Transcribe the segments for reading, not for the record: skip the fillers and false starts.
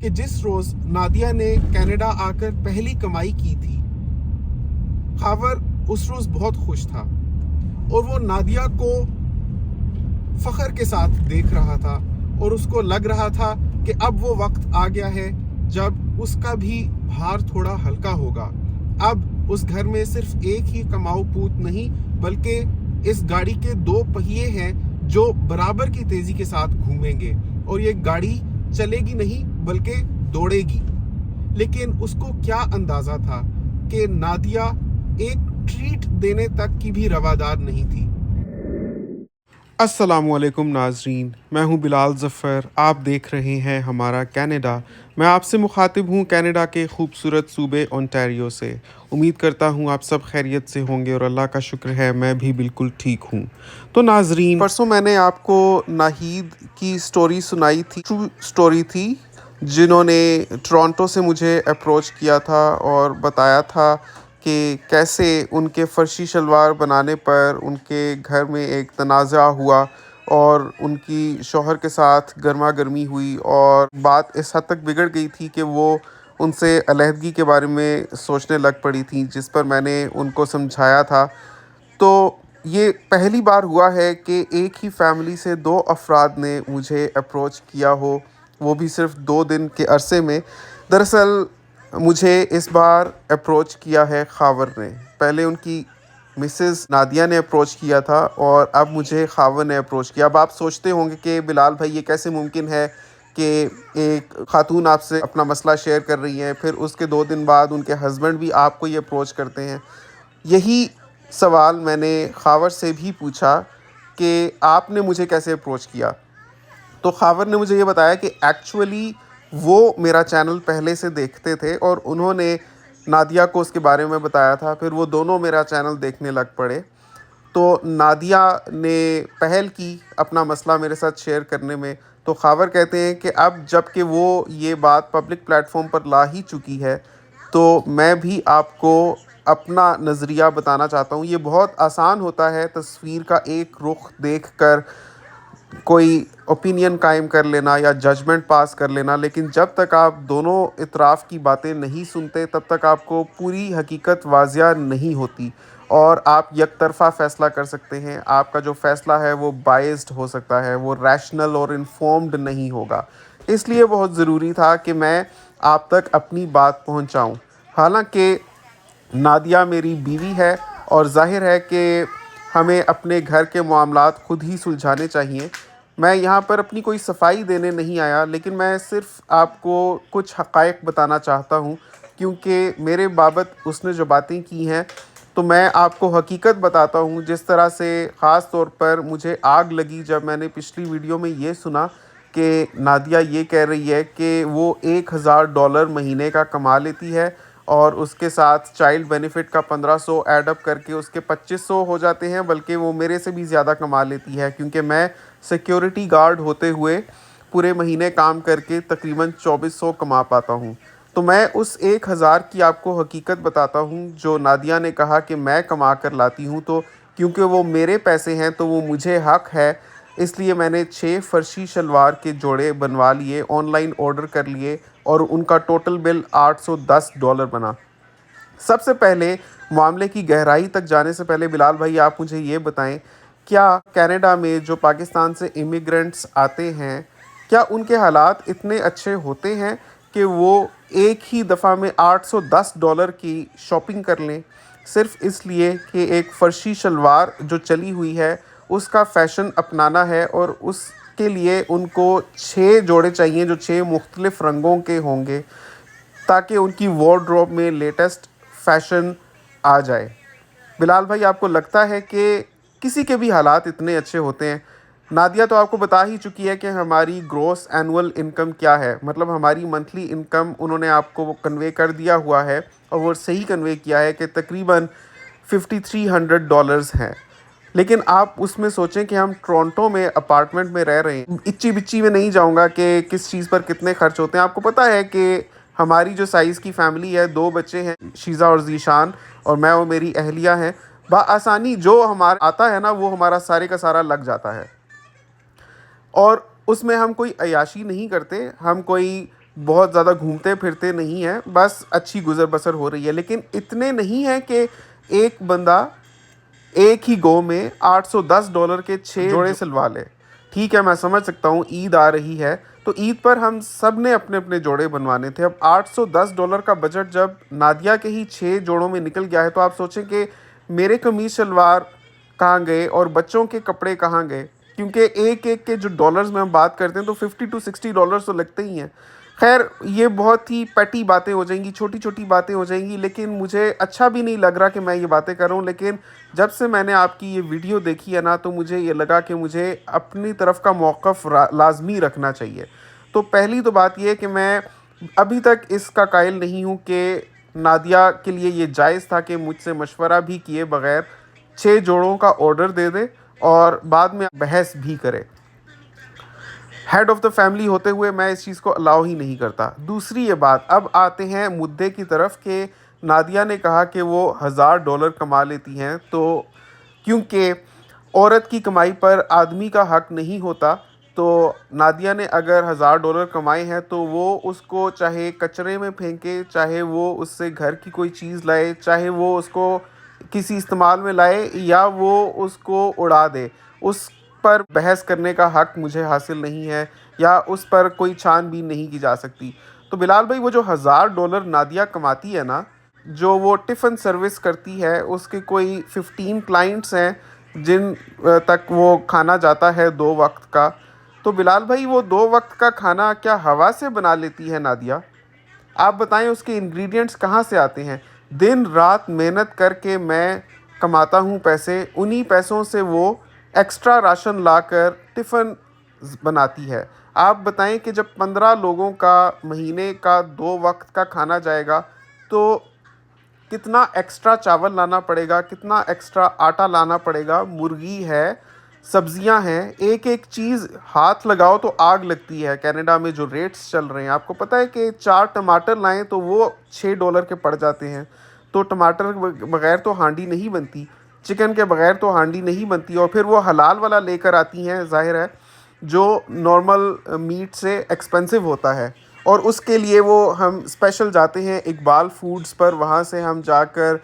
کہ جس روز نادیہ نے کینیڈا آ کر پہلی کمائی کی تھی، خاور اس روز بہت خوش تھا اور وہ نادیہ کو فخر کے ساتھ دیکھ رہا تھا اور اس کو لگ رہا تھا کہ اب وہ وقت آ گیا ہے جب اس کا بھی بھار تھوڑا ہلکا ہوگا۔ اب اس گھر میں صرف ایک ہی کماؤ پوت نہیں بلکہ اس گاڑی کے 2 پہیے ہیں جو برابر کی تیزی کے ساتھ گھومیں گے اور یہ گاڑی چلے گی نہیں بلکہ دوڑے گی۔ لیکن اس کو کیا اندازہ تھا کہ نادیہ ایک ٹریٹ دینے تک کی بھی روادار نہیں تھی۔ السلام علیکم ناظرین، میں ہوں بلال ظفر، آپ دیکھ رہے ہیں ہمارا کینیڈا۔ میں آپ سے مخاطب ہوں کینیڈا کے خوبصورت صوبے اونٹاریو سے۔ امید کرتا ہوں آپ سب خیریت سے ہوں گے اور اللہ کا شکر ہے میں بھی بالکل ٹھیک ہوں۔ تو ناظرین، پرسوں میں نے آپ کو ناہید کی سٹوری سنائی تھی، ٹرو سٹوری تھی، جنہوں نے ٹورانٹو سے مجھے اپروچ کیا تھا اور بتایا تھا کہ کیسے ان کے فرشی شلوار بنانے پر ان کے گھر میں ایک تنازع ہوا اور ان کی شوہر کے ساتھ گرما گرمی ہوئی اور بات اس حد تک بگڑ گئی تھی کہ وہ ان سے علیحدگی کے بارے میں سوچنے لگ پڑی تھیں، جس پر میں نے ان کو سمجھایا تھا۔ تو یہ پہلی بار ہوا ہے کہ ایک ہی فیملی سے 2 افراد نے مجھے اپروچ کیا ہو، وہ بھی صرف 2 دن کے عرصے میں۔ دراصل مجھے اس بار اپروچ کیا ہے خاور نے، پہلے ان کی مسز نادیہ نے اپروچ کیا تھا اور اب مجھے خاور نے اپروچ کیا۔ اب آپ سوچتے ہوں گے کہ بلال بھائی یہ کیسے ممکن ہے کہ ایک خاتون آپ سے اپنا مسئلہ شیئر کر رہی ہیں، پھر اس کے 2 دن بعد ان کے ہسبینڈ بھی آپ کو یہ اپروچ کرتے ہیں۔ یہی سوال میں نے خاور سے بھی پوچھا کہ آپ نے مجھے کیسے اپروچ کیا، تو خاور نے مجھے یہ بتایا کہ ایکچولی وہ میرا چینل پہلے سے دیکھتے تھے اور انہوں نے نادیہ کو اس کے بارے میں بتایا تھا، پھر وہ دونوں میرا چینل دیکھنے لگ پڑے۔ تو نادیہ نے پہل کی اپنا مسئلہ میرے ساتھ شیئر کرنے میں، تو خاور کہتے ہیں کہ اب جب کہ وہ یہ بات پبلک پلیٹ فارم پر لا ہی چکی ہے تو میں بھی آپ کو اپنا نظریہ بتانا چاہتا ہوں۔ یہ بہت آسان ہوتا ہے تصویر کا ایک رخ دیکھ کر کوئی اوپینین قائم کر لینا یا ججمنٹ پاس کر لینا، لیکن جب تک آپ دونوں اطراف کی باتیں نہیں سنتے تب تک آپ کو پوری حقیقت واضح نہیں ہوتی اور آپ یک طرفہ فیصلہ کر سکتے ہیں۔ آپ کا جو فیصلہ ہے وہ بائسڈ ہو سکتا ہے، وہ ریشنل اور انفارمڈ نہیں ہوگا۔ اس لیے بہت ضروری تھا کہ میں آپ تک اپنی بات پہنچاؤں۔ حالانکہ نادیہ میری بیوی ہے اور ظاہر ہے کہ ہمیں اپنے گھر کے معاملات خود ہی سلجھانے چاہیے۔ میں یہاں پر اپنی کوئی صفائی دینے نہیں آیا، لیکن میں صرف آپ کو کچھ حقائق بتانا چاہتا ہوں، کیونکہ میرے بابت اس نے جو باتیں کی ہیں تو میں آپ کو حقیقت بتاتا ہوں۔ جس طرح سے خاص طور پر مجھے آگ لگی جب میں نے پچھلی ویڈیو میں یہ سنا کہ نادیہ یہ کہہ رہی ہے کہ وہ $1000 مہینے کا کما لیتی ہے اور اس کے ساتھ چائلڈ بینیفٹ کا 1500 ایڈ اپ کر کے اس کے 2500 ہو جاتے ہیں، بلکہ وہ میرے سے بھی زیادہ کما لیتی ہے، کیونکہ میں سیکیورٹی گارڈ ہوتے ہوئے پورے مہینے کام کر کے تقریباً 2400 کما پاتا ہوں۔ تو میں اس 1000 کی آپ کو حقیقت بتاتا ہوں جو نادیہ نے کہا کہ میں کما کر لاتی ہوں، تو کیونکہ وہ میرے پیسے ہیں تو وہ مجھے حق ہے، اس لیے میں نے 6 فرشی شلوار کے جوڑے بنوا لیے، آن لائن آرڈر کر لیے اور ان کا ٹوٹل بل $810 بنا۔ سب سے پہلے معاملے کی گہرائی تک جانے سے پہلے بلال بھائی آپ مجھے یہ بتائیں، کیا کینیڈا میں جو پاکستان سے امیگرنٹس آتے ہیں کیا ان کے حالات اتنے اچھے ہوتے ہیں کہ وہ ایک ہی دفعہ میں $810 کی شاپنگ کر لیں، صرف اس لیے کہ ایک فرشی شلوار جو چلی ہوئی ہے اس کا فیشن اپنانا ہے اور اس کے لیے ان کو 6 جوڑے چاہیے جو 6 مختلف رنگوں کے ہوں گے تاکہ ان کی وارڈروب میں لیٹسٹ فیشن آ جائے؟ بلال بھائی آپ کو لگتا ہے کہ کسی کے بھی حالات اتنے اچھے ہوتے ہیں؟ نادیہ تو آپ کو بتا ہی چکی ہے کہ ہماری گروس اینول انکم کیا ہے، مطلب ہماری منتھلی انکم انہوں نے آپ کو کنوے کر دیا ہوا ہے اور وہ صحیح کنوے کیا ہے کہ تقریباً $5300 ہیں۔ لیکن آپ اس میں سوچیں کہ ہم ٹورانٹو میں اپارٹمنٹ میں رہ رہے ہیں۔ اچی بچی میں نہیں جاؤں گا کہ کس چیز پر کتنے خرچ ہوتے ہیں۔ آپ کو پتہ ہے کہ ہماری جو سائز کی فیملی ہے، 2 بچے ہیں، شیزہ اور ذیشان، اور میں اور میری اہلیہ ہیں، بآسانی جو ہمارا آتا ہے نا وہ ہمارا سارے کا سارا لگ جاتا ہے، اور اس میں ہم کوئی عیاشی نہیں کرتے، ہم کوئی بہت زیادہ گھومتے پھرتے نہیں ہیں، بس اچھی گزر بسر ہو رہی ہے، لیکن اتنے نہیں ہیں کہ ایک بندہ ایک ہی گو میں $810 کے 6 جوڑے سلوا لے۔ ٹھیک ہے، میں سمجھ سکتا ہوں عید آ رہی ہے تو عید پر ہم سب نے اپنے اپنے جوڑے بنوانے تھے۔ اب $810 کا بجٹ جب نادیہ کے ہی 6 جوڑوں میں نکل گیا ہے تو آپ سوچیں کہ میرے قمیص شلوار کہاں گئے اور بچوں کے کپڑے کہاں گئے، کیونکہ ایک ایک کے جو ڈالرز میں ہم بات کرتے ہیں تو $50 to $60 تو لگتے ہی ہیں۔ خیر، یہ بہت ہی پیٹی باتیں ہو جائیں گی، چھوٹی چھوٹی باتیں ہو جائیں گی، لیکن مجھے اچھا بھی نہیں لگ رہا کہ میں یہ باتیں کر رہا ہوں، لیکن جب سے میں نے آپ کی یہ ویڈیو دیکھی ہے نا تو مجھے یہ لگا کہ مجھے اپنی طرف کا موقف لازمی رکھنا چاہیے۔ تو پہلی تو بات یہ ہے کہ میں ابھی تک اس کا قائل نہیں ہوں کہ نادیہ کے لیے یہ جائز تھا کہ مجھ سے مشورہ بھی کیے بغیر 6 جوڑوں کا آرڈر دے دے اور بعد میں بحث بھی کرے۔ ہیڈ آف دا فیملی ہوتے ہوئے میں اس چیز کو الاؤ ہی نہیں کرتا۔ دوسری یہ بات، اب آتے ہیں مدعے کی طرف کہ نادیہ نے کہا کہ وہ $1000 کما لیتی ہیں، تو کیونکہ عورت کی کمائی پر آدمی کا حق نہیں ہوتا، تو نادیہ نے اگر $1000 کمائے ہیں تو وہ اس کو چاہے کچرے میں پھینکے، چاہے وہ اس سے گھر کی کوئی چیز لائے، چاہے وہ اس کو کسی استعمال میں لائے یا وہ اس کو اڑا دے، اس پر بحث کرنے کا حق مجھے حاصل نہیں ہے یا اس پر کوئی چھان بین نہیں کی جا سکتی۔ تو بلال بھائی، وہ جو $1000 نادیہ کماتی ہے نا، جو وہ ٹفن سروس کرتی ہے، اس کے کوئی 15 کلائنٹس ہیں جن تک وہ کھانا جاتا ہے 2 وقت کا، تو بلال بھائی وہ 2 وقت کا کھانا کیا ہوا سے بنا لیتی ہے نادیہ؟ آپ بتائیں اس کے انگریڈینٹس کہاں سے آتے ہیں؟ دن رات محنت کر کے میں کماتا ہوں پیسے، انہی پیسوں سے وہ ایکسٹرا راشن لا کر ٹفن بناتی ہے۔ آپ بتائیں کہ جب 15 لوگوں کا مہینے کا 2 وقت کا کھانا جائے گا تو کتنا ایکسٹرا چاول لانا پڑے گا، کتنا ایکسٹرا آٹا لانا پڑے گا، مرغی ہے، سبزیاں ہیں، ایک ایک چیز ہاتھ لگاؤ تو آگ لگتی ہے۔ کینیڈا میں جو ریٹس چل رہے ہیں، آپ کو پتہ ہے کہ 4 ٹماٹر لائیں تو وہ $6 کے پڑ جاتے ہیں۔ تو ٹماٹر بغیر تو ہانڈی نہیں بنتی، چکن کے بغیر تو ہانڈی نہیں بنتی، اور پھر وہ حلال والا لے کر آتی ہیں، ظاہر ہے، جو نارمل میٹ سے ایکسپینسو ہوتا ہے، اور اس کے لیے وہ ہم اسپیشل جاتے ہیں اقبال فوڈز پر، وہاں سے ہم جا کر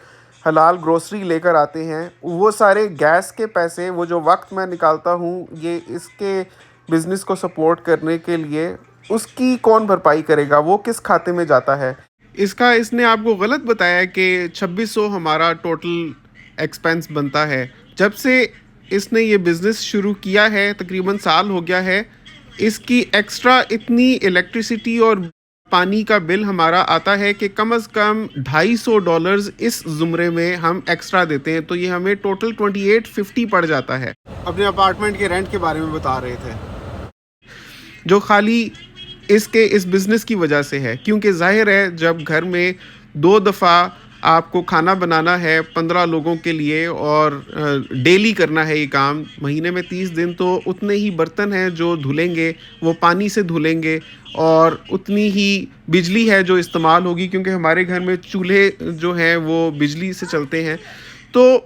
حلال گروسری لے کر آتے ہیں۔ وہ سارے گیس کے پیسے، وہ جو وقت میں نکالتا ہوں یہ اس کے بزنس کو سپورٹ کرنے کے لیے، اس کی کون بھرپائی کرے گا؟ وہ کس کھاتے میں جاتا ہے؟ اس نے آپ کو غلط بتایا کہ 2600 ہمارا ٹوٹل ایکسپینس بنتا ہے۔ جب سے اس نے یہ بزنس شروع کیا ہے، تقریباً سال ہو گیا ہے، اس کی ایکسٹرا اتنی الیکٹریسٹی اور پانی کا بل ہمارا آتا ہے کہ کم از کم $250 اس زمرے میں ہم ایکسٹرا دیتے ہیں، تو یہ ہمیں ٹوٹل 2850 پڑ جاتا ہے۔ اپنے اپارٹمنٹ کے رینٹ کے بارے میں بتا رہے تھے، جو خالی اس بزنس کی وجہ سے ہے، کیونکہ ظاہر ہے جب گھر میں 2 دفعہ آپ کو کھانا بنانا ہے 15 لوگوں کے لیے اور ڈیلی کرنا ہے یہ کام، مہینے میں 30 دن، تو اتنے ہی برتن ہیں جو دھلیں گے، وہ پانی سے دھلیں گے، اور اتنی ہی بجلی ہے جو استعمال ہوگی، کیونکہ ہمارے گھر میں چولہے جو ہیں وہ بجلی سے چلتے ہیں، تو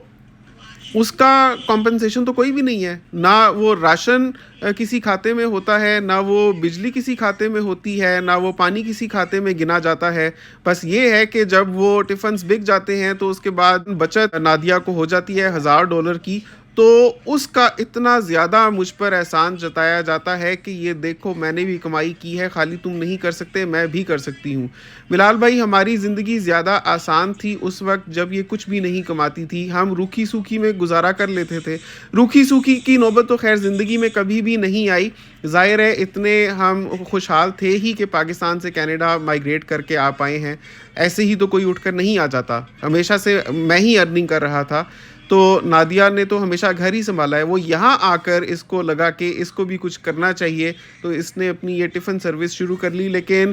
اس کا کمپنسیشن تو کوئی بھی نہیں ہے، نہ وہ راشن کسی کھاتے میں ہوتا ہے، نہ وہ بجلی کسی کھاتے میں ہوتی ہے، نہ وہ پانی کسی کھاتے میں گنا جاتا ہے۔ بس یہ ہے کہ جب وہ ٹفنز بک جاتے ہیں تو اس کے بعد بچت نادیہ کو ہو جاتی ہے $1000 کی، تو اس کا اتنا زیادہ مجھ پر احسان جتایا جاتا ہے کہ یہ دیکھو میں نے بھی کمائی کی ہے، خالی تم نہیں کر سکتے، میں بھی کر سکتی ہوں۔ بلال بھائی، ہماری زندگی زیادہ آسان تھی اس وقت جب یہ کچھ بھی نہیں کماتی تھی، ہم روکھی سوکھی میں گزارا کر لیتے تھے۔ روکھی سوکھی کی نوبت تو خیر زندگی میں کبھی بھی نہیں آئی، ظاہر ہے اتنے ہم خوشحال تھے ہی کہ پاکستان سے کینیڈا مائیگریٹ کر کے آپ آئے ہیں، ایسے ہی تو کوئی اٹھ کر نہیں آ جاتا، ہمیشہ سے میں ہی ارننگ کر رہا تھا، تو نادیہ نے تو ہمیشہ گھر ہی سنبھالا ہے، وہ یہاں آ کر اس کو لگا کہ اس کو بھی کچھ کرنا چاہیے، تو اس نے اپنی یہ ٹفن سروس شروع کر لی۔ لیکن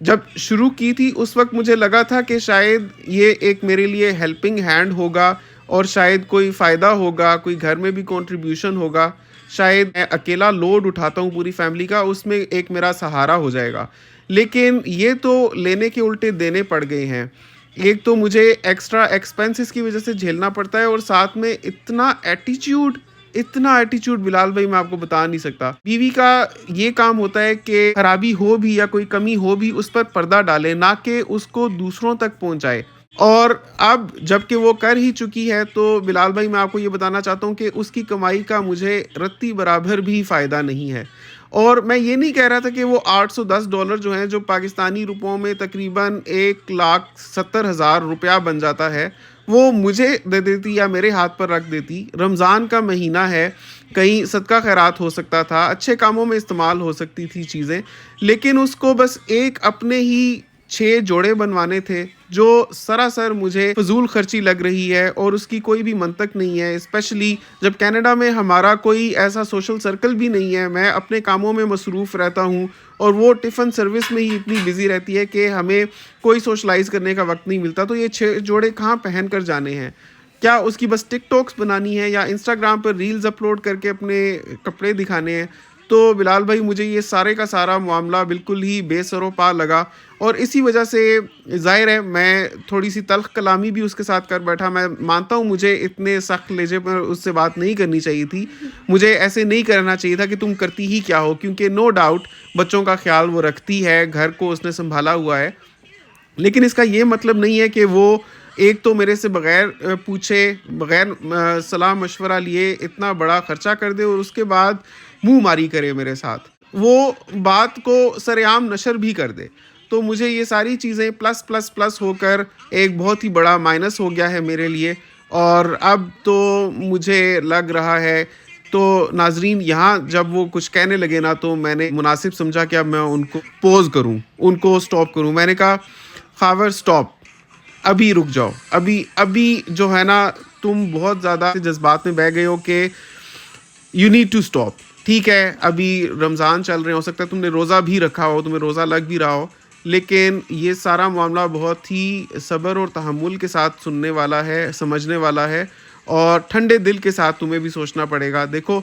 جب شروع کی تھی اس وقت مجھے لگا تھا کہ شاید یہ ایک میرے لیے ہیلپنگ ہینڈ ہوگا اور شاید کوئی فائدہ ہوگا، کوئی گھر میں بھی کنٹریبیوشن ہوگا، شاید میں اکیلا لوڈ اٹھاتا ہوں پوری فیملی کا، اس میں ایک میرا سہارا ہو جائے گا، لیکن یہ تو لینے کے الٹے دینے پڑ گئے ہیں۔ ایک تو مجھے ایکسٹرا ایکسپینسز کی وجہ سے جھیلنا پڑتا ہے، اور ساتھ میں اتنا ایٹیچیوڈ اتنا ایٹیچیوڈ بلال بھائی میں آپ کو بتا نہیں سکتا. بیوی کا یہ کام ہوتا ہے کہ خرابی ہو بھی یا کوئی کمی ہو بھی اس پر پردہ ڈالے، نہ کہ اس کو دوسروں تک پہنچائے. اور اب جب کہ وہ کر ہی چکی ہے تو بلال بھائی میں آپ کو یہ بتانا چاہتا ہوں کہ اس کی کمائی کا مجھے رتی برابر بھی فائدہ نہیں ہے. اور میں یہ نہیں کہہ رہا تھا کہ وہ $810 جو ہیں، جو پاکستانی روپوں میں تقریباً 1,70,000 روپیہ بن جاتا ہے، وہ مجھے دے دیتی یا میرے ہاتھ پر رکھ دیتی. رمضان کا مہینہ ہے، کہیں صدقہ خیرات ہو سکتا تھا، اچھے کاموں میں استعمال ہو سکتی تھی چیزیں، لیکن اس کو بس ایک اپنے ہی 6 جوڑے بنوانے تھے، جو سراسر مجھے فضول خرچی لگ رہی ہے اور اس کی کوئی بھی منطق نہیں ہے. اسپیشلی جب کینیڈا میں ہمارا کوئی ایسا سوشل سرکل بھی نہیں ہے، میں اپنے کاموں میں مصروف رہتا ہوں اور وہ ٹفن سروس میں ہی اتنی بزی رہتی ہے کہ ہمیں کوئی سوشلائز کرنے کا وقت نہیں ملتا. تو یہ 6 جوڑے کہاں پہن کر جانے ہیں؟ کیا اس کی بس ٹک ٹاکس بنانی ہے یا انسٹاگرام پر ریلز اپلوڈ کر کے اپنے کپڑے دکھانے ہیں؟ تو بلال بھائی مجھے یہ سارے کا سارا معاملہ بالکل ہی بے سر و پا لگا، اور اسی وجہ سے ظاہر ہے میں تھوڑی سی تلخ کلامی بھی اس کے ساتھ کر بیٹھا. میں مانتا ہوں مجھے اتنے سخت لہجے پر اس سے بات نہیں کرنی چاہیے تھی، مجھے ایسے نہیں کرنا چاہیے تھا کہ تم کرتی ہی کیا ہو، کیونکہ نو ڈاؤٹ بچوں کا خیال وہ رکھتی ہے، گھر کو اس نے سنبھالا ہوا ہے. لیکن اس کا یہ مطلب نہیں ہے کہ وہ ایک تو میرے سے بغیر پوچھے، بغیر صلاح مشورہ لیے اتنا بڑا خرچہ کر دے، اور اس کے بعد منہ ماری کرے میرے ساتھ، وہ بات کو سر عام نشر بھی کر دے. تو مجھے یہ ساری چیزیں پلس پلس پلس ہو کر ایک بہت ہی بڑا مائنس ہو گیا ہے میرے لیے. اور اب تو مجھے لگ رہا ہے، تو ناظرین یہاں جب وہ کچھ کہنے لگے نا، تو میں نے مناسب سمجھا کہ اب میں ان کو پوز کروں، ان کو سٹاپ کروں. میں نے کہا خاور سٹاپ، ابھی رک جاؤ، ابھی جو ہے نا تم بہت زیادہ جذبات میں بہہ گئے ہو کہ یو نیڈ ٹو سٹاپ. ٹھیک ہے، ابھی رمضان چل رہے، ہو سکتا ہے تم نے روزہ بھی رکھا ہو، تمہیں روزہ لگ بھی رہا ہو، لیکن یہ سارا معاملہ بہت ہی صبر اور تحمل کے ساتھ سننے والا ہے، سمجھنے والا ہے، اور ٹھنڈے دل کے ساتھ تمہیں بھی سوچنا پڑے گا. دیکھو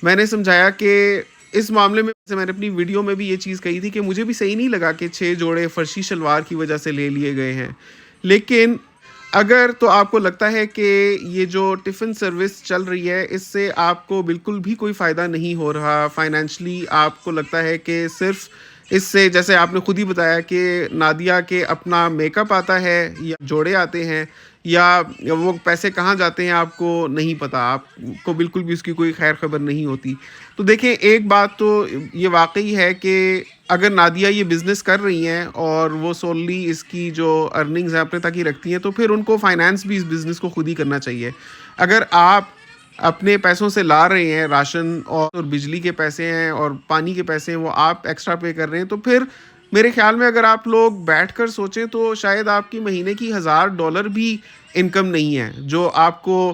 میں نے سمجھایا کہ اس معاملے میں نے اپنی ویڈیو میں بھی یہ چیز کہی تھی کہ مجھے بھی صحیح نہیں لگا کہ 6 جوڑے فرشی شلوار کی وجہ سے لے لیے گئے ہیں. لیکن اگر تو آپ کو لگتا ہے کہ یہ جو ٹفن سروس چل رہی ہے اس سے آپ کو بالکل بھی کوئی فائدہ نہیں ہو رہا فائنینشلی، آپ کو لگتا ہے کہ صرف اس سے، جیسے آپ نے خود ہی بتایا کہ نادیہ کے اپنا میک اپ آتا ہے یا جوڑے آتے ہیں، یا وہ پیسے کہاں جاتے ہیں آپ کو نہیں پتا، آپ کو بالکل بھی اس کی کوئی خیر خبر نہیں ہوتی. تو دیکھیں ایک بات تو یہ واقعی ہے کہ اگر نادیہ یہ بزنس کر رہی ہیں اور وہ سوللی اس کی جو ارننگز ہیں اپنے تک ہی رکھتی ہیں، تو پھر ان کو فائنانس بھی اس بزنس کو خود ہی کرنا چاہیے. اگر آپ اپنے پیسوں سے لا رہے ہیں، راشن اور بجلی کے پیسے ہیں اور پانی کے پیسے ہیں وہ آپ ایکسٹرا پے کر رہے ہیں، تو پھر میرے خیال میں اگر آپ لوگ بیٹھ کر سوچیں تو شاید آپ کی مہینے کی $1,000 بھی انکم نہیں ہے، جو آپ کو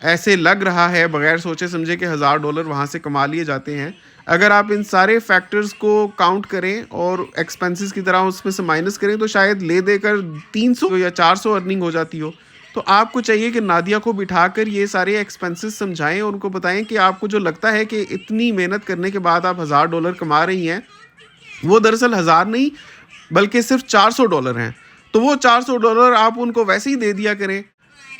ایسے لگ رہا ہے بغیر سوچے سمجھے کہ $1,000 وہاں سے کما لیے جاتے ہیں. اگر آپ ان سارے فیکٹرز کو کاؤنٹ کریں اور ایکسپنسز کی طرح اس میں سے مائنس کریں تو شاید لے دے کر 300 یا 400 ارننگ ہو جاتی ہو. تو آپ کو چاہیے کہ نادیہ کو بٹھا کر یہ سارے ایکسپنسز سمجھائیں اور ان کو بتائیں کہ آپ کو جو لگتا ہے کہ اتنی محنت کرنے کے بعد آپ $1,000 کما رہی ہیں، وہ دراصل 1,000 نہیں بلکہ صرف $400 ہیں. تو وہ $400 آپ ان کو ویسے ہی دے دیا کریں.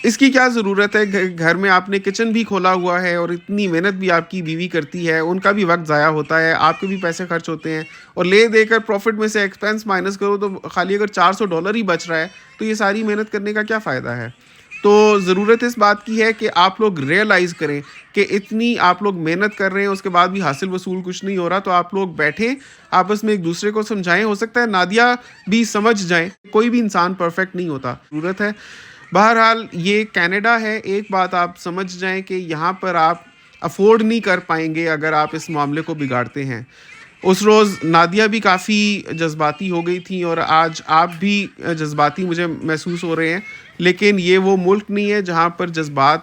اس کی کیا ضرورت ہے؟ گھر میں آپ نے کچن بھی کھولا ہوا ہے اور اتنی محنت بھی آپ کی بیوی کرتی ہے، ان کا بھی وقت ضائع ہوتا ہے، آپ کے بھی پیسے خرچ ہوتے ہیں، اور لے دے کر پروفٹ میں سے ایکسپینس مائنس کرو تو خالی اگر $400 ہی بچ رہا ہے تو یہ ساری محنت کرنے کا کیا فائدہ ہے؟ تو ضرورت اس بات کی ہے کہ آپ لوگ ریئلائز کریں کہ اتنی آپ لوگ محنت کر رہے ہیں، اس کے بعد بھی حاصل وصول کچھ نہیں ہو رہا. تو آپ لوگ بیٹھیں، آپس میں ایک دوسرے کو سمجھائیں، ہو سکتا ہے نادیہ بھی سمجھ جائیں، کوئی بھی انسان پرفیکٹ نہیں ہوتا. ضرورت ہے بہرحال یہ کینیڈا ہے، ایک بات آپ سمجھ جائیں کہ یہاں پر آپ افورڈ نہیں کر پائیں گے اگر آپ اس معاملے کو بگاڑتے ہیں. اس روز نادیہ بھی کافی جذباتی ہو گئی تھی اور آج آپ بھی جذباتی مجھے محسوس ہو رہے ہیں، لیکن یہ وہ ملک نہیں ہے جہاں پر جذبات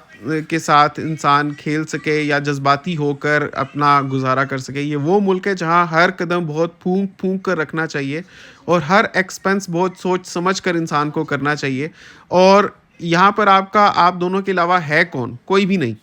کے ساتھ انسان کھیل سکے یا جذباتی ہو کر اپنا گزارا کر سکے. یہ وہ ملک ہے جہاں ہر قدم بہت پھونک پھونک کر رکھنا چاہیے اور ہر ایکسپنس بہت سوچ سمجھ کر انسان کو کرنا چاہیے. اور یہاں پر آپ دونوں کے علاوہ ہے کون؟ کوئی بھی نہیں.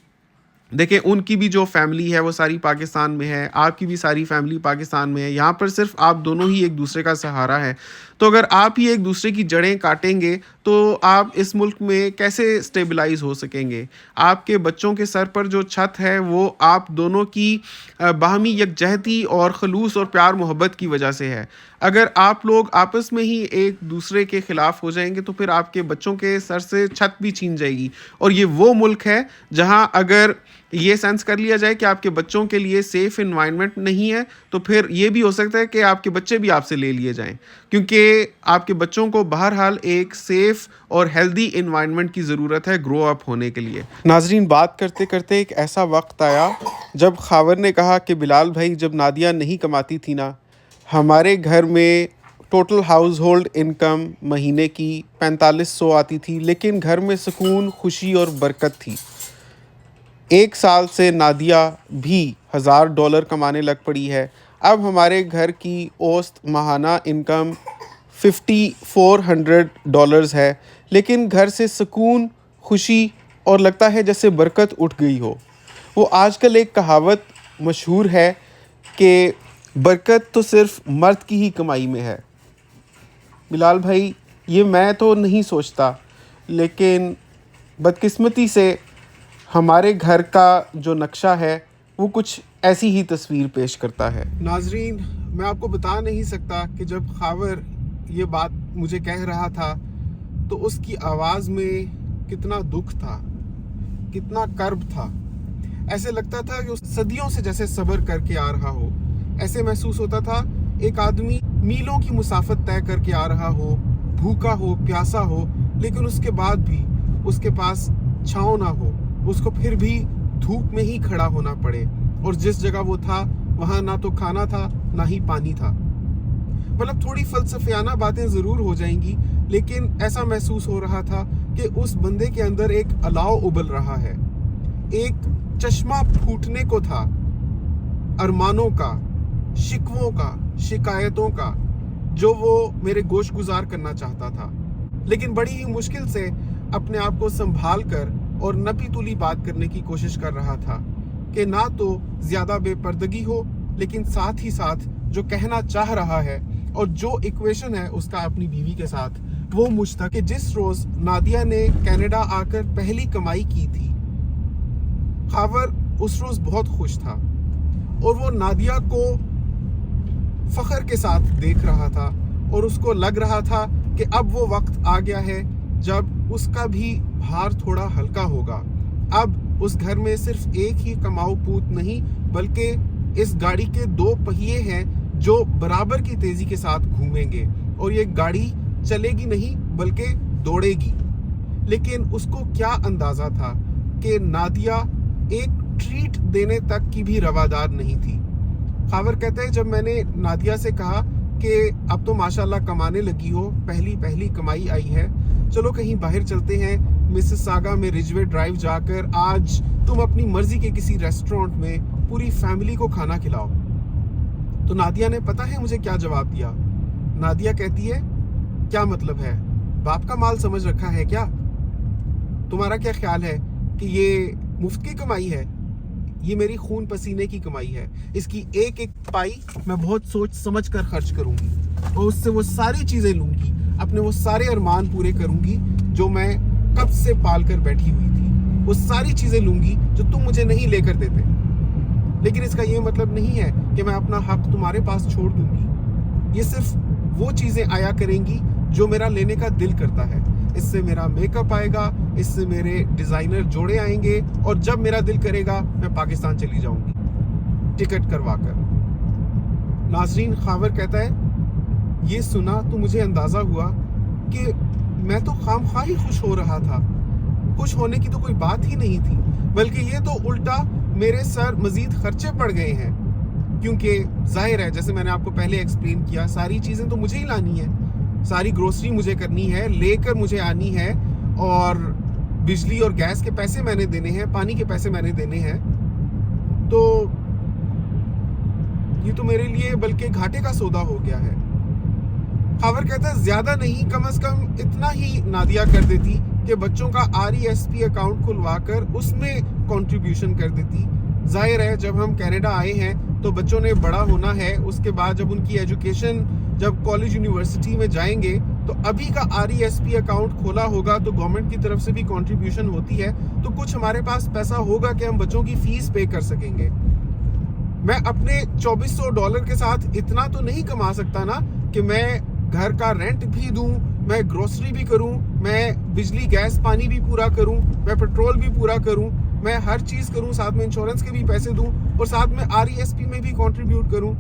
دیکھیں ان کی بھی جو فیملی ہے وہ ساری پاکستان میں ہے، آپ کی بھی ساری فیملی پاکستان میں ہے، یہاں پر صرف آپ دونوں ہی ایک دوسرے کا سہارا ہے. تو اگر آپ ہی ایک دوسرے کی جڑیں کاٹیں گے تو آپ اس ملک میں کیسے اسٹیبلائز ہو سکیں گے؟ آپ کے بچوں کے سر پر جو چھت ہے وہ آپ دونوں کی باہمی یکجہتی اور خلوص اور پیار محبت کی وجہ سے ہے. اگر آپ لوگ آپس میں ہی ایک دوسرے کے خلاف ہو جائیں گے تو پھر آپ کے بچوں کے سر سے چھت بھی چھین جائے گی. اور یہ وہ ملک ہے جہاں اگر یہ سینس کر لیا جائے کہ آپ کے بچوں کے لیے سیف انوائرمنٹ نہیں ہے تو پھر یہ بھی ہو سکتا ہے کہ آپ کے بچے بھی آپ سے لے لیے جائیں، کیونکہ آپ کے بچوں کو بہرحال ایک سیف اور ہیلدی انوائرمنٹ کی ضرورت ہے گرو اپ ہونے کے لیے. ناظرین، بات کرتے کرتے ایک ایسا وقت آیا جب خاور نے کہا کہ بلال بھائی، جب نادیہ نہیں کماتی تھی نا، ہمارے گھر میں ٹوٹل ہاؤس ہولڈ انکم مہینے کی 4500 آتی تھی، لیکن گھر میں سکون، خوشی اور برکت تھی. 1 سال سے نادیہ بھی $1000 کمانے لگ پڑی ہے. اب ہمارے گھر کی اوسط ماہانہ انکم $5400 ہے، لیکن گھر سے سکون، خوشی اور لگتا ہے جیسے برکت اٹھ گئی ہو. وہ آج کل ایک کہاوت مشہور ہے کہ برکت تو صرف مرد کی ہی کمائی میں ہے. بلال بھائی، یہ میں تو نہیں سوچتا، لیکن بدقسمتی سے ہمارے گھر کا جو نقشہ ہے وہ کچھ ایسی ہی تصویر پیش کرتا ہے. ناظرین، میں آپ کو بتا نہیں سکتا کہ جب خاور یہ بات مجھے کہہ رہا تھا تو اس کی آواز میں کتنا دکھ تھا، کتنا کرب تھا. ایسے لگتا تھا کہ اس صدیوں سے جیسے صبر کر کے آ رہا ہو. ایسے محسوس ہوتا تھا ایک آدمی میلوں کی مسافت طے کر کے آ رہا ہو، بھوکا ہو، پیاسا ہو، لیکن اس کے بعد بھی اس کے پاس چھاؤں نہ ہو، اس کو پھر بھی دھوپ میں ہی کھڑا ہونا پڑے، اور جس جگہ وہ تھا وہاں نہ تو کھانا تھا نہ ہی پانی تھا. مطلب تھوڑی فلسفیانہ باتیں ضرور ہو جائیں گی، لیکن ایسا محسوس ہو رہا تھا کہ اس بندے کے اندر ایک الاؤ ابل رہا ہے، ایک چشمہ پھوٹنے کو تھا، ارمانوں کا، شکووں کا، شکایتوں کا، جو وہ میرے گوش گزار کرنا چاہتا تھا. لیکن بڑی ہی مشکل سے اپنے آپ کو سنبھال کر اور نپی تلی بات کرنے کی کوشش کر رہا تھا کہ نہ تو زیادہ بے پردگی ہو، لیکن ساتھ ہی ساتھ جو کہنا چاہ رہا ہے اور جو ایکویشن ہے اس کا اپنی بیوی کے ساتھ، وہ مجھ تک کہ جس روز نادیہ نے کینیڈا آ کر پہلی کمائی کی تھی، خاور اس روز بہت خوش تھا اور وہ نادیہ کو فخر کے ساتھ دیکھ رہا تھا، اور اس کو لگ رہا تھا کہ اب وہ وقت آ گیا ہے جب اس کا بھی بھار تھوڑا ہلکا ہوگا. اب اس گھر میں صرف ایک ہی کماؤ پوت نہیں، بلکہ اس گاڑی کے 2 پہیے ہیں جو برابر کی تیزی کے ساتھ گھومیں گے، اور یہ گاڑی چلے گی نہیں بلکہ دوڑے گی. لیکن اس کو کیا اندازہ تھا کہ نادیہ ایک ٹریٹ دینے تک کی بھی روادار نہیں تھی. خاور کہتا ہے جب میں نے نادیہ سے کہا کہ اب تو ماشاءاللہ کمانے لگی ہو، پہلی کمائی آئی ہے، چلو کہیں باہر چلتے ہیں، مسیساگا میں رجوے ڈرائیو جا کر آج تم اپنی مرضی کے کسی ریسٹورنٹ میں پوری فیملی کو کھانا کھلاؤ. تو نادیہ نے پتہ ہے مجھے کیا جواب دیا؟ نادیہ کہتی ہے، کیا مطلب ہے؟ باپ کا مال سمجھ رکھا ہے کیا؟ تمہارا کیا خیال ہے کہ یہ مفت کی کمائی ہے؟ یہ میری خون پسینے کی کمائی ہے. اس کی ایک ایک پائی میں بہت سوچ سمجھ کر خرچ کروں گی، اور اس سے وہ ساری چیزیں لوں گی، اپنے وہ سارے ارمان پورے کروں گی جو میں کب سے پال کر بیٹھی ہوئی تھی. وہ ساری چیزیں لوں گی جو تم مجھے نہیں لے کر دیتے. لیکن اس کا یہ مطلب نہیں ہے کہ میں اپنا حق تمہارے پاس چھوڑ دوں گی. یہ صرف وہ چیزیں آیا کریں گی جو میرا لینے کا دل کرتا ہے. اس سے میرا میک اپ آئے گا، اس سے میرے ڈیزائنر جوڑے آئیں گے، اور جب میرا دل کرے گا میں پاکستان چلی جاؤں گی ٹکٹ کروا کر. ناظرین، خاور کہتا ہے یہ سنا تو مجھے اندازہ ہوا کہ میں تو خواہ ہی خوش ہو رہا تھا. خوش ہونے کی تو کوئی بات ہی نہیں تھی، بلکہ یہ تو الٹا میرے سر مزید خرچے پڑ گئے ہیں، کیونکہ ظاہر ہے جیسے میں نے آپ کو پہلے ایکسپلین کیا، ساری چیزیں تو مجھے ہی لانی ہے، ساری گروسری مجھے کرنی ہے، لے کر مجھے آنی ہے، اور بجلی اور گیس کے پیسے میں نے دینے ہیں، پانی کے پیسے میں نے دینے ہیں. تو یہ تو میرے لیے بلکہ گھاٹے کا سودا ہو گیا ہے. خاور کہتا ہے زیادہ نہیں، کم از کم اتنا ہی نادیہ کر دیتی کہ بچوں کا RESP اکاؤنٹ کھلوا کر اس میں کنٹریبیوشن کر دیتی. ظاہر ہے جب ہم کینیڈا آئے ہیں تو بچوں نے بڑا ہونا ہے، اس کے بعد جب ان کی ایجوکیشن، جب کالج یونیورسٹی میں جائیں گے تو ابھی کا RESP اکاؤنٹ کھولا ہوگا تو گورنمنٹ کی طرف سے بھی کنٹریبیوشن ہوتی ہے, تو کچھ ہمارے پاس پیسہ ہوگا کہ ہم بچوں کی فیس پے کر سکیں گے. میں اپنے $2400 کے ساتھ اتنا تو نہیں کما سکتا نا کہ میں گھر کا رینٹ بھی دوں, میں گروسری بھی کروں, میں بجلی گیس پانی بھی پورا کروں, میں پیٹرول بھی پورا کروں, میں ہر چیز کروں, ساتھ میں انشورنس کے بھی پیسے دوں اور ساتھ میں RESP میں بھی کنٹریبیوٹ کروں.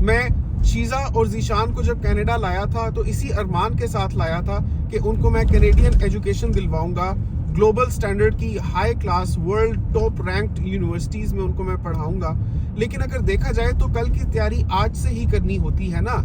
میں شیزا اور ذیشان کو جب کینیڈا لایا تھا تو اسی ارمان کے ساتھ لایا تھا کہ ان کو میں کینیڈین ایجوکیشن دلواؤں گا, گلوبل سٹینڈرڈ کی high class world top ranked universities میں ان کو میں پڑھاؤں گا. لیکن اگر دیکھا جائے تو کل کی تیاری آج سے ہی کرنی ہوتی ہے نا,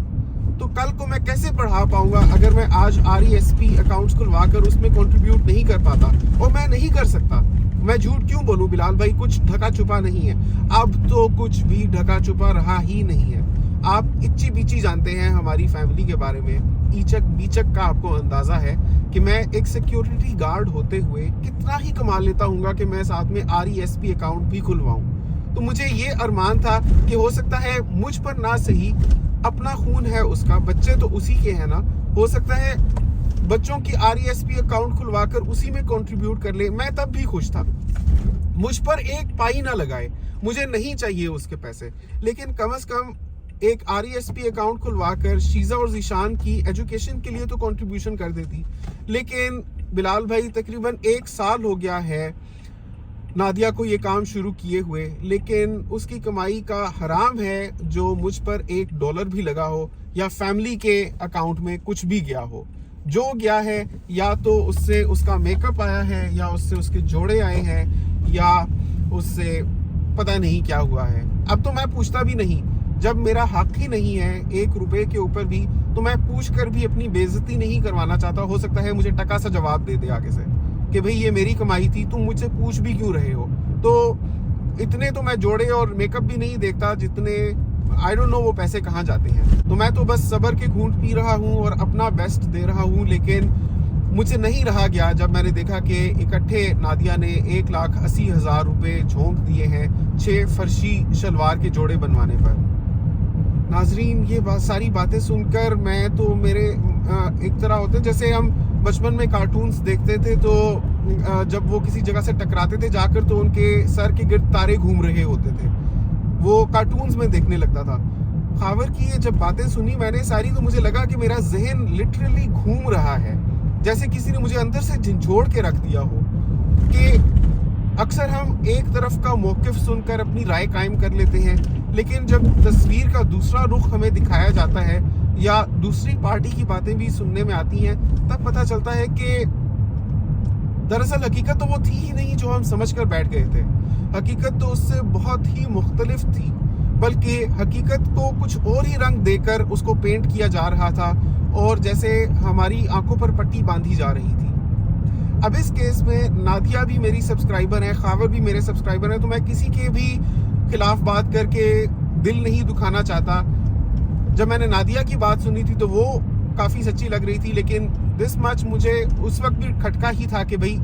تو کل کو میں کیسے پڑھا پاؤں گا اگر میں آج RESP اکاؤنٹس کھلوا کر اس میں کنٹریبیوٹ نہیں کر پاتا, اور میں نہیں کر سکتا. میں جھوٹ کیوں بولوں بلال بھائی, کچھ ڈھکا چھپا نہیں ہے, اب تو کچھ بھی ڈھکا چھپا رہا ہی نہیں ہے. آپ اچی بیچی جانتے ہیں ہماری فیملی کے بارے میں, ایچک بیچک کا آپ کو اندازہ ہے کہ میں ایک سیکیورٹی گارڈ ہوتے ہوئے کتنا ہی کما لیتا ہوں گا کہ میں ساتھ میں RESP اکاؤنٹ بھی کھلواؤں. تو مجھے یہ ارمان تھا کہ ہو سکتا ہے مجھ پر نہ صحیح, اپنا خون ہے اس کا, بچے تو اسی کے ہیں نا, ہو سکتا ہے بچوں کی RESP اکاؤنٹ کھلوا کر اسی میں کنٹریبیوٹ کر لے. میں تب بھی خوش تھا, مجھ پر ایک پائی نہ لگائے, مجھے نہیں چاہیے اس کے پیسے, لیکن کم از کم ایک RESP اکاؤنٹ کھلوا کر شیزا اور ذیشان کی ایجوکیشن کے لیے تو کنٹریبیوشن کر دیتی. لیکن بلال بھائی تقریباً 1 سال ہو گیا ہے نادیہ کو یہ کام شروع کیے ہوئے, لیکن اس کی کمائی کا حرام ہے جو مجھ پر $1 بھی لگا ہو یا فیملی کے اکاؤنٹ میں کچھ بھی گیا ہو. جو گیا ہے یا تو اس سے اس کا میک اپ آیا ہے, یا اس سے اس کے جوڑے آئے ہیں, یا اس سے پتہ نہیں کیا ہوا ہے. اب تو میں پوچھتا بھی نہیں, جب میرا حق ہی نہیں ہے $1 کے اوپر بھی, تو میں پوچھ کر بھی اپنی بے عزتی نہیں کروانا چاہتا. ہو سکتا ہے مجھے ٹکا سا جواب دے دے آگے سے کہ بھئی یہ میری کمائی تھی, تم مجھ سے پوچھ بھی کیوں رہے ہو. تو اتنے تو میں جوڑے اور میک اپ بھی نہیں دیکھتا جتنے آئی ڈونٹ نو وہ پیسے کہاں جاتے ہیں. تو میں تو بس صبر کے گھونٹ پی رہا ہوں اور اپنا بیسٹ دے رہا ہوں. لیکن مجھ سے نہیں رہا گیا جب میں نے دیکھا کہ اکٹھے نادیہ نے $1,80,000 جھونک دیے ہیں 6 فرشی شلوار کے جوڑے بنوانے پر. ناظرین, یہ ساری باتیں سن کر میں تو میرے ایک طرح ہوتے ہیں جیسے ہم بچپن میں کارٹونز دیکھتے تھے, تو جب وہ کسی جگہ سے ٹکراتے تھے جا کر تو ان کے سر کے گرد تارے گھوم رہے ہوتے تھے, وہ کارٹونز میں دیکھنے لگتا تھا. خاور کی یہ جب باتیں سنی میں نے ساری, تو مجھے لگا کہ میرا ذہن لٹرلی گھوم رہا ہے, جیسے کسی نے مجھے اندر سے جھنجھوڑ کے رکھ دیا ہو. کہ اکثر ہم ایک طرف کا موقف سن کر اپنی رائے قائم کر لیتے ہیں, لیکن جب تصویر کا دوسرا رخ ہمیں دکھایا جاتا ہے یا دوسری پارٹی کی باتیں بھی سننے میں آتی ہیں, تب پتہ چلتا ہے کہ دراصل حقیقت تو وہ تھی ہی نہیں جو ہم سمجھ کر بیٹھ گئے تھے. حقیقت تو اس سے بہت ہی مختلف تھی, بلکہ حقیقت کو کچھ اور ہی رنگ دے کر اس کو پینٹ کیا جا رہا تھا, اور جیسے ہماری آنکھوں پر پٹی باندھی جا رہی تھی. اب اس کیس میں نادیہ بھی میری سبسکرائبر ہیں, خاور بھی میرے سبسکرائبر ہیں, تو میں کسی کے بھی خلاف بات کر کے دل نہیں دکھانا چاہتا. جب میں نے نادیہ کی بات سنی تھی تو وہ کافی سچی لگ رہی تھی, لیکن دس مچ مجھے اس وقت بھی کھٹکا ہی تھا کہ بھئی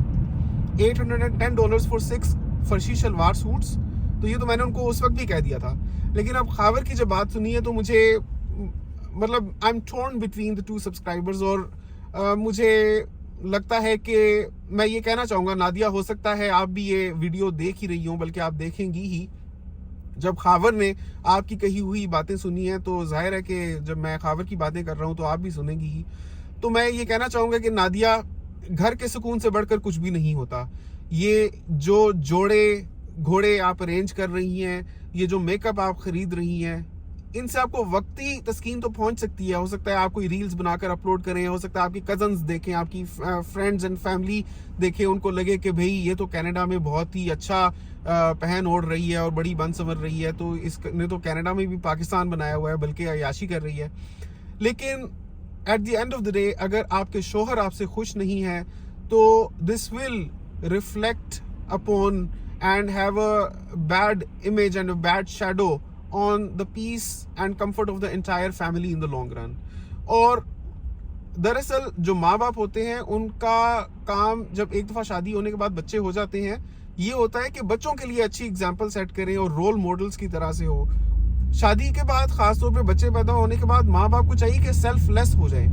$810 for 6 فرشی شلوار سوٹس, تو یہ تو میں نے ان کو اس وقت بھی کہہ دیا تھا. لیکن اب خاور کی جب بات سنی ہے تو مجھے مطلب I am torn between the 2 subscribers, اور مجھے لگتا ہے کہ میں یہ کہنا چاہوں گا نادیہ, ہو سکتا ہے آپ بھی یہ ویڈیو دیکھ ہی رہی ہوں, بلکہ آپ دیکھیں گی ہی. جب خاور نے آپ کی کہی ہوئی باتیں سنی ہیں تو ظاہر ہے کہ جب میں خاور کی باتیں کر رہا ہوں تو آپ بھی سنیں گی ہی. تو میں یہ کہنا چاہوں گا کہ نادیہ, گھر کے سکون سے بڑھ کر کچھ بھی نہیں ہوتا. یہ جو جوڑے گھوڑے آپ ارینج کر رہی ہیں, یہ جو میک اپ آپ خرید رہی ہیں, ان سے آپ کو وقتی تسکین تو پہنچ سکتی ہے. ہو سکتا ہے آپ کوئی ریلز بنا کر اپلوڈ کریں, ہو سکتا ہے آپ کی کزنز دیکھیں, آپ کی فرینڈز اینڈ فیملی دیکھیں, ان کو لگے کہ بھئی یہ تو کینیڈا میں بہت ہی اچھا پہن اوڑھ رہی ہے اور بڑی بن سنور رہی ہے, تو اس نے تو کینیڈا میں بھی پاکستان بنایا ہوا ہے, بلکہ عیاشی کر رہی ہے. لیکن at the end of the day اگر آپ کے شوہر آپ سے خوش نہیں ہیں تو this will reflect upon and have a bad image and a bad shadow on the peace and comfort of the entire family in the long run. اور دراصل جو ماں باپ ہوتے ہیں ان کا کام جب ایک دفعہ شادی ہونے کے بعد بچے ہو جاتے ہیں, یہ ہوتا ہے کہ بچوں کے لیے اچھی اگزامپل سیٹ کریں اور رول ماڈلز کی طرح سے ہو. شادی کے بعد خاص طور پہ بچے پیدا ہونے کے بعد ماں باپ کو چاہیے کہ سیلف لیس ہو جائیں.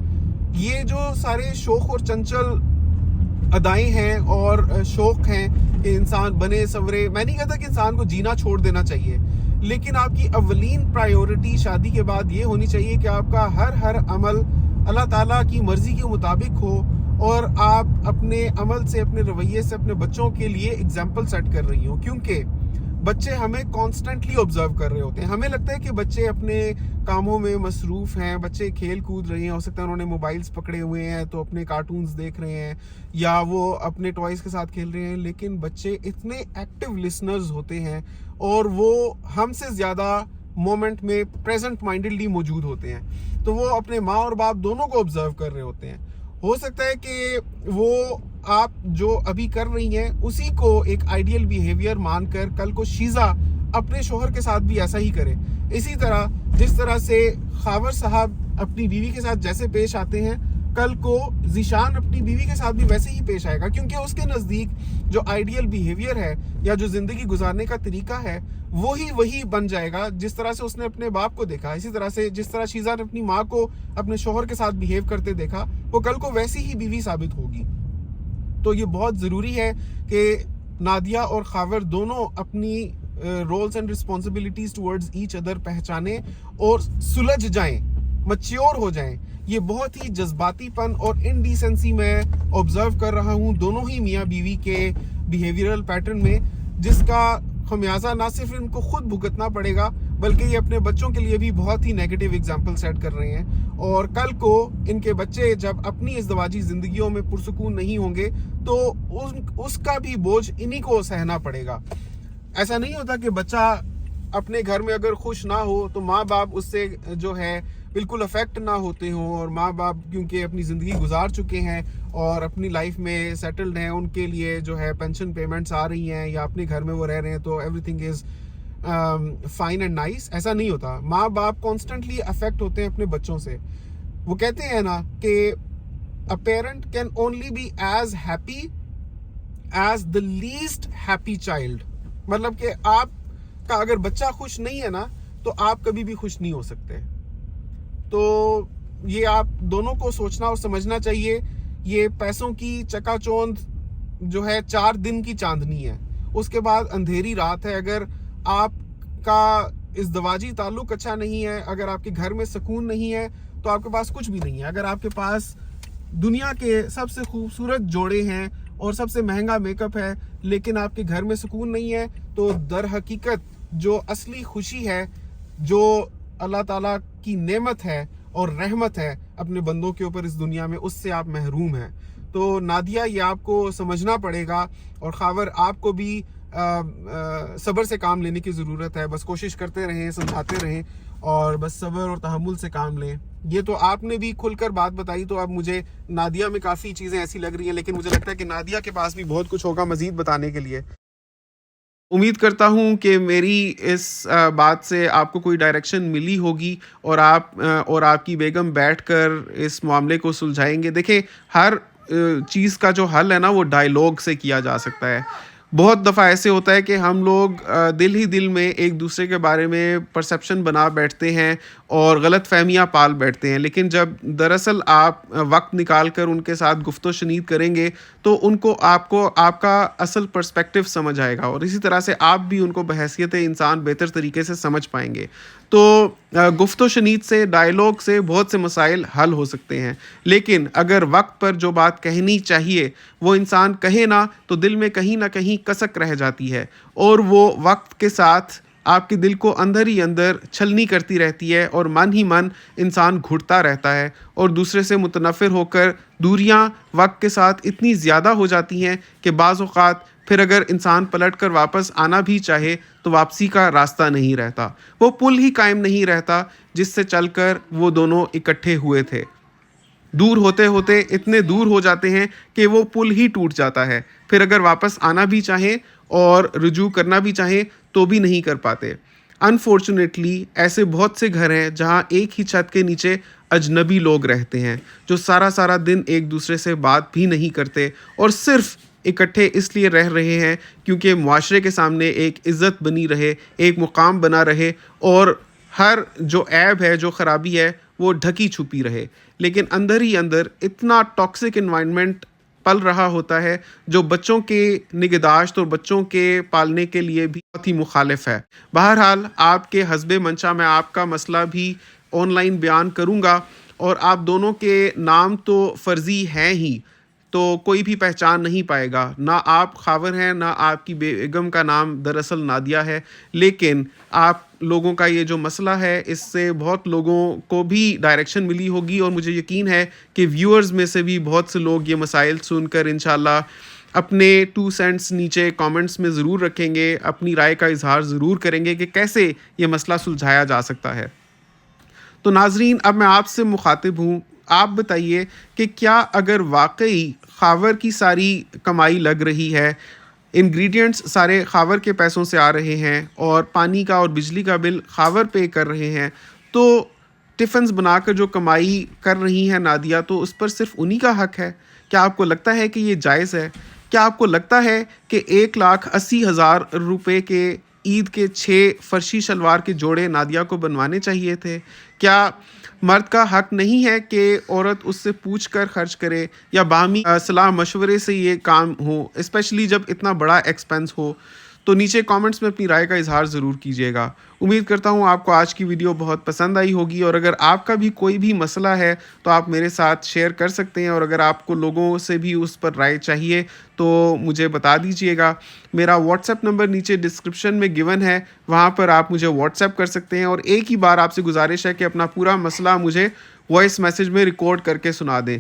یہ جو سارے شوق اور چنچل ادائیں ہیں اور شوق ہیں کہ انسان بنے سورے، میں نہیں کہتا کہ انسان کو جینا چھوڑ دینا چاہیے، لیکن آپ کی اولین پرائیورٹی شادی کے بعد یہ ہونی چاہیے کہ آپ کا ہر عمل اللہ تعالیٰ کی مرضی کے مطابق ہو، اور آپ اپنے عمل سے، اپنے رویے سے اپنے بچوں کے لیے اگزامپل سیٹ کر رہی ہوں. کیونکہ بچے ہمیں کانسٹنٹلی آبزرو کر رہے ہوتے ہیں. ہمیں لگتا ہے کہ بچے اپنے کاموں میں مصروف ہیں، بچے کھیل کود رہے ہیں، ہو سکتا ہے انہوں نے موبائلز پکڑے ہوئے ہیں تو اپنے کارٹونز دیکھ رہے ہیں یا وہ اپنے ٹوائز کے ساتھ کھیل رہے ہیں، لیکن بچے اتنے ایکٹیو لسنرز ہوتے ہیں اور وہ ہم سے زیادہ مومنٹ میں پریزنٹ مائنڈڈلی موجود ہوتے ہیں. تو وہ اپنے ماں اور باپ دونوں کو آبزرو کر رہے ہوتے ہیں. ہو سکتا ہے کہ وہ آپ جو ابھی کر رہی ہیں اسی کو ایک آئیڈیل بیہیویئر مان کر کل کو شیزہ اپنے شوہر کے ساتھ بھی ایسا ہی کرے. اسی طرح جس طرح سے خاور صاحب اپنی بیوی کے ساتھ جیسے پیش آتے ہیں، کل کو ذیشان اپنی بیوی کے ساتھ بھی ویسے ہی پیش آئے گا، کیونکہ اس کے نزدیک جو آئیڈیل بیہیویئر ہے یا جو زندگی گزارنے کا طریقہ ہے وہی بن جائے گا جس طرح سے اس نے اپنے باپ کو دیکھا. اسی طرح سے جس طرح شیزہ نے اپنی ماں کو اپنے شوہر کے ساتھ بیہیو کرتے دیکھا، وہ کل کو ویسی ہی بیوی ثابت ہوگی. تو یہ بہت ضروری ہے کہ نادیہ اور خاور دونوں اپنی roles and responsibilities towards each other پہچانیں اور سلجھ جائیں، میچیور ہو جائیں. یہ بہت ہی جذباتی پن اور انڈیسنسی میں آبزرو کر رہا ہوں دونوں ہی میاں بیوی کے بیہیویئرل پیٹرن میں، جس کا خمیازہ نہ صرف ان کو خود بھگتنا پڑے گا بلکہ یہ اپنے بچوں کے لیے بھی بہت ہی نیگیٹو ایگزامپل سیٹ کر رہے ہیں. اور کل کو ان کے بچے جب اپنی ازدواجی زندگیوں میں پرسکون نہیں ہوں گے تو اس کا بھی بوجھ انہی کو سہنا پڑے گا. ایسا نہیں ہوتا کہ بچہ اپنے گھر میں اگر خوش نہ ہو تو ماں باپ اس سے جو ہے بالکل افیکٹ نہ ہوتے ہوں، اور ماں باپ کیونکہ اپنی زندگی گزار چکے ہیں اور اپنی لائف میں سیٹلڈ ہیں، ان کے لیے جو ہے پینشن پیمنٹس آ رہی ہیں یا اپنے گھر میں وہ رہ رہے ہیں تو everything is fine and nice. ایسا نہیں ہوتا. ماں باپ کانسٹنٹلی افیکٹ ہوتے ہیں اپنے بچوں سے. وہ کہتے ہیں نا کہ a parent can only be as happy as the least happy child. مطلب کہ آپ کا اگر بچہ خوش نہیں ہے نا تو آپ کبھی بھی خوش نہیں ہو سکتے. تو یہ آپ دونوں کو سوچنا اور سمجھنا چاہیے. یہ پیسوں کی چکا چوند جو ہے 4 دن کی چاندنی ہے، اس کے بعد اندھیری رات ہے. اگر آپ کا ازدواجی تعلق اچھا نہیں ہے، اگر آپ کے گھر میں سکون نہیں ہے تو آپ کے پاس کچھ بھی نہیں ہے. اگر آپ کے پاس دنیا کے سب سے خوبصورت جوڑے ہیں اور سب سے مہنگا میک اپ ہے لیکن آپ کے گھر میں سکون نہیں ہے تو در حقیقت جو اصلی خوشی ہے، جو اللہ تعالیٰ کی نعمت ہے اور رحمت ہے اپنے بندوں کے اوپر اس دنیا میں، اس سے آپ محروم ہیں. تو نادیہ یہ آپ کو سمجھنا پڑے گا، اور خاور آپ کو بھی صبر سے کام لینے کی ضرورت ہے. بس کوشش کرتے رہیں، سمجھاتے رہیں اور بس صبر اور تحمل سے کام لیں. یہ تو آپ نے بھی کھل کر بات بتائی، تو اب مجھے نادیہ میں کافی چیزیں ایسی لگ رہی ہیں، لیکن مجھے لگتا ہے کہ نادیہ کے پاس بھی بہت کچھ ہوگا مزید بتانے کے لیے. امید کرتا ہوں کہ میری اس بات سے آپ کو کوئی ڈائریکشن ملی ہوگی اور آپ کی بیگم بیٹھ کر اس معاملے کو سلجھائیں گے. دیکھیں، ہر چیز کا جو حل ہے نا وہ ڈائیلاگ سے کیا جا سکتا ہے. بہت دفعہ ایسے ہوتا ہے کہ ہم لوگ دل ہی دل میں ایک دوسرے کے بارے میں پرسیپشن بنا بیٹھتے ہیں اور غلط فہمیاں پال بیٹھتے ہیں، لیکن جب دراصل آپ وقت نکال کر ان کے ساتھ گفت و شنید کریں گے تو ان کو آپ کا اصل پرسپیکٹیو سمجھ آئے گا، اور اسی طرح سے آپ بھی ان کو بحیثیت انسان بہتر طریقے سے سمجھ پائیں گے. تو گفت و شنید سے، ڈائیلاگ سے بہت سے مسائل حل ہو سکتے ہیں، لیکن اگر وقت پر جو بات کہنی چاہیے وہ انسان کہے نا تو دل میں کہیں نہ کہیں کسک رہ جاتی ہے، اور وہ وقت کے ساتھ آپ کے دل کو اندر ہی اندر چھلنی کرتی رہتی ہے، اور من ہی من انسان گھٹتا رہتا ہے اور دوسرے سے متنفر ہو کر دوریاں وقت کے ساتھ اتنی زیادہ ہو جاتی ہیں کہ بعض اوقات پھر اگر انسان پلٹ کر واپس آنا بھی چاہے تو واپسی کا راستہ نہیں رہتا، وہ پل ہی قائم نہیں رہتا جس سے چل کر وہ دونوں اکٹھے ہوئے تھے. دور ہوتے ہوتے اتنے دور ہو جاتے ہیں کہ وہ پل ہی ٹوٹ جاتا ہے، پھر اگر واپس آنا بھی چاہیں اور رجوع کرنا بھی چاہیں تو بھی نہیں کر پاتے. انفارچونیٹلی ایسے بہت سے گھر ہیں جہاں ایک ہی چھت کے نیچے اجنبی لوگ رہتے ہیں جو سارا دن ایک دوسرے سے بات بھی نہیں کرتے اور صرف اکٹھے اس لیے رہ رہے ہیں کیونکہ معاشرے کے سامنے ایک عزت بنی رہے، ایک مقام بنا رہے، اور ہر جو عیب ہے، جو خرابی ہے، وہ ڈھکی چھپی رہے، لیکن اندر ہی اندر اتنا ٹاکسک انوائرمنٹ پل رہا ہوتا ہے جو بچوں کے نگہداشت اور بچوں کے پالنے کے لیے بھی بہت ہی مخالف ہے۔ بہرحال آپ کے حسب منشا میں آپ کا مسئلہ بھی آن لائن بیان کروں گا، اور آپ دونوں کے نام تو فرضی ہیں ہی، تو کوئی بھی پہچان نہیں پائے گا، نہ آپ خاور ہیں نہ آپ کی بیگم کا نام دراصل نادیہ ہے، لیکن آپ لوگوں کا یہ جو مسئلہ ہے اس سے بہت لوگوں کو بھی ڈائریکشن ملی ہوگی، اور مجھے یقین ہے کہ ویورز میں سے بھی بہت سے لوگ یہ مسائل سن کر انشاءاللہ اپنے 2 سینٹس نیچے کامنٹس میں ضرور رکھیں گے، اپنی رائے کا اظہار ضرور کریں گے کہ کیسے یہ مسئلہ سلجھایا جا سکتا ہے۔ تو ناظرین، اب میں آپ سے مخاطب ہوں، آپ بتائیے کہ کیا اگر واقعی خاور کی ساری کمائی لگ رہی ہے، انگریڈینٹس سارے خاور کے پیسوں سے آ رہے ہیں، اور پانی کا اور بجلی کا بل خاور پے کر رہے ہیں، تو ٹفنز بنا کر جو کمائی کر رہی ہیں نادیہ، تو اس پر صرف انہی کا حق ہے؟ کیا آپ کو لگتا ہے کہ یہ جائز ہے؟ کیا آپ کو لگتا ہے کہ 1,80,000 روپے کے عید کے 6 فرشی شلوار کے جوڑے نادیہ کو بنوانے چاہیے تھے؟ کیا مرد کا حق نہیں ہے کہ عورت اس سے پوچھ کر خرچ کرے، یا باہمی صلاح مشورے سے یہ کام ہو، اسپیشلی جب اتنا بڑا ایکسپینس ہو؟ تو نیچے کامنٹس میں اپنی رائے کا اظہار ضرور کیجیے گا۔ امید کرتا ہوں آپ کو آج کی ویڈیو بہت پسند آئی ہوگی، اور اگر آپ کا بھی کوئی بھی مسئلہ ہے تو آپ میرے ساتھ شیئر کر سکتے ہیں، اور اگر آپ کو لوگوں سے بھی اس پر رائے چاہیے تو مجھے بتا دیجیے گا۔ میرا واٹس ایپ نمبر نیچے ڈسکرپشن میں گیون ہے، وہاں پر آپ مجھے واٹس ایپ کر سکتے ہیں، اور ایک ہی بار آپ سے گزارش ہے کہ اپنا پورا مسئلہ مجھے وائس میسج میں ریکارڈ کر کے سنا دیں،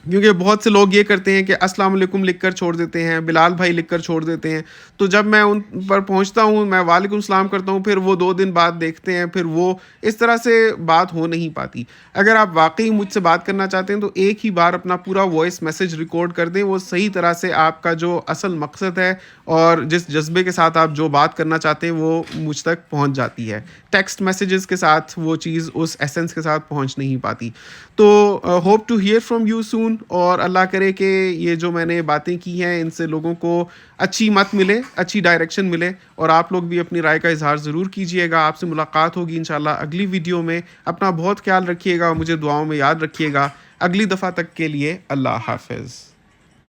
کیونکہ بہت سے لوگ یہ کرتے ہیں کہ السلام علیکم لکھ کر چھوڑ دیتے ہیں، بلال بھائی لکھ کر چھوڑ دیتے ہیں، تو جب میں ان پر پہنچتا ہوں، میں وعلیکم السلام کرتا ہوں، پھر وہ 2 دن بعد دیکھتے ہیں، پھر وہ اس طرح سے بات ہو نہیں پاتی۔ اگر آپ واقعی مجھ سے بات کرنا چاہتے ہیں تو ایک ہی بار اپنا پورا وائس میسج ریکارڈ کر دیں، وہ صحیح طرح سے آپ کا جو اصل مقصد ہے اور جس جذبے کے ساتھ آپ جو بات کرنا چاہتے ہیں وہ مجھ تک پہنچ جاتی ہے۔ ٹیکسٹ میسیجز کے ساتھ وہ چیز اس ایسنس کے ساتھ پہنچ نہیں پاتی۔ تو hope to hear from you soon, اور اللہ کرے کہ یہ جو میں نے باتیں کی ہیں ان سے لوگوں کو اچھی مت ملے، اچھی ڈائریکشن ملے، اور آپ لوگ بھی اپنی رائے کا اظہار ضرور کیجیے گا۔ آپ سے ملاقات ہوگی انشاءاللہ اگلی ویڈیو میں۔ اپنا بہت خیال رکھیے گا، مجھے دعاؤں میں یاد رکھیے گا۔ اگلی دفعہ تک کے لیے اللہ حافظ۔